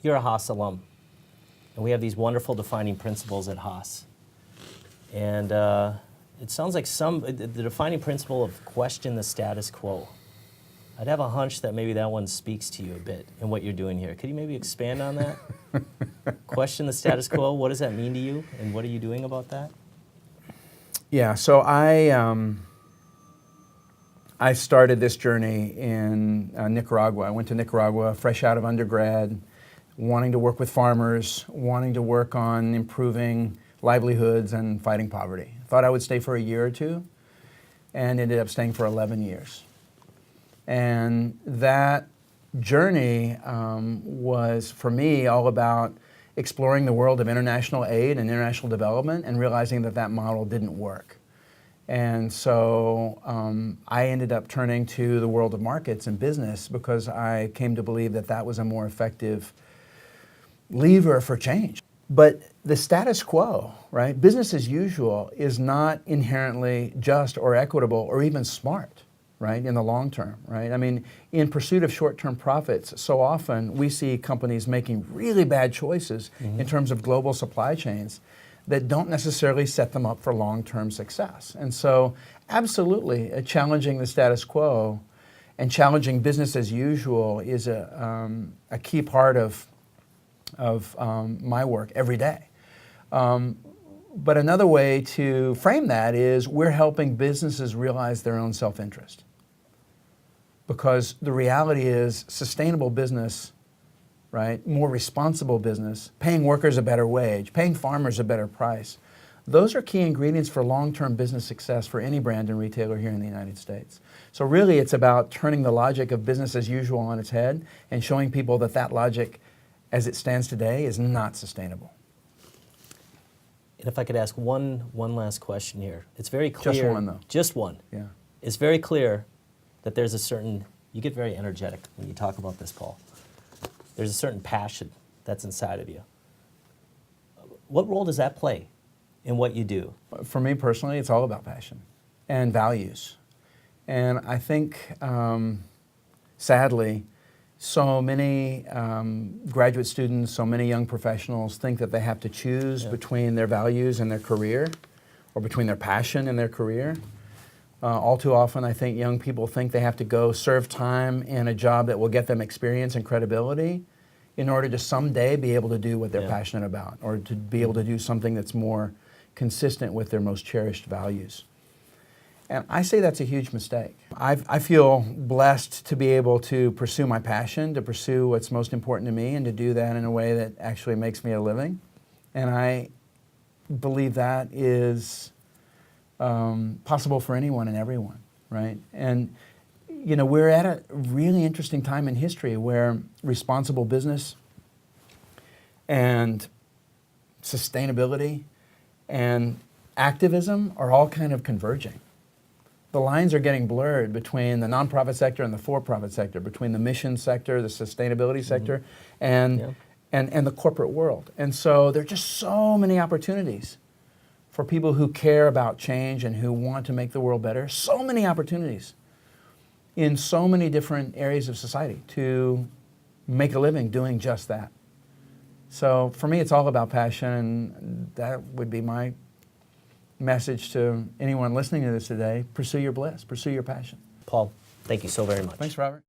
you're a Haas alum, and we have these wonderful defining principles at Haas. And it sounds like the defining principle of question the status quo. I'd have a hunch that maybe that one speaks to you a bit in what you're doing here. Could you maybe expand on that? Question the status quo, what does that mean to you, and what are you doing about that? Yeah, so I started this journey in Nicaragua. I went to Nicaragua fresh out of undergrad, wanting to work with farmers, wanting to work on improving livelihoods and fighting poverty. Thought I would stay for a year or two, and ended up staying for 11 years. And that journey was, for me, all about exploring the world of international aid and international development and realizing that that model didn't work. And so I ended up turning to the world of markets and business because I came to believe that that was a more effective lever for change. But the status quo, right, business as usual, is not inherently just or equitable or even smart, right, in the long term, right? I mean, in pursuit of short-term profits, so often we see companies making really bad choices in terms of global supply chains that don't necessarily set them up for long-term success. And so absolutely challenging the status quo and challenging business as usual is a key part of my work every day. But another way to frame that is we're helping businesses realize their own self-interest. Because the reality is sustainable business, right, more responsible business, paying workers a better wage, paying farmers a better price, those are key ingredients for long-term business success for any brand and retailer here in the United States. So really it's about turning the logic of business as usual on its head and showing people that that logic as it stands today is not sustainable. And if I could ask one last question here. It's very clear. Just one, though. Just one. Yeah. It's very clear that there's a certain, you get very energetic when you talk about this, Paul. There's a certain passion that's inside of you. What role does that play in what you do? For me personally, it's all about passion and values. And I think, sadly, so many graduate students, so many young professionals think that they have to choose between their values and their career, or between their passion and their career. All too often, I think young people think they have to go serve time in a job that will get them experience and credibility in order to someday be able to do what they're passionate about, or to be able to do something that's more consistent with their most cherished values. And I say that's a huge mistake. I feel blessed to be able to pursue my passion, to pursue what's most important to me, and to do that in a way that actually makes me a living. And I believe that is possible for anyone and everyone, right? And you know, we're at a really interesting time in history where responsible business and sustainability and activism are all kind of converging. The lines are getting blurred between the nonprofit sector and the for-profit sector, between the mission sector, the sustainability sector, and the corporate world. And so there are just so many opportunities for people who care about change and who want to make the world better. So many opportunities in so many different areas of society to make a living doing just that. So for me, it's all about passion, and that would be my message to anyone listening to this today. Pursue your bliss, pursue your passion. Paul, thank you so very much. Thanks, Robert.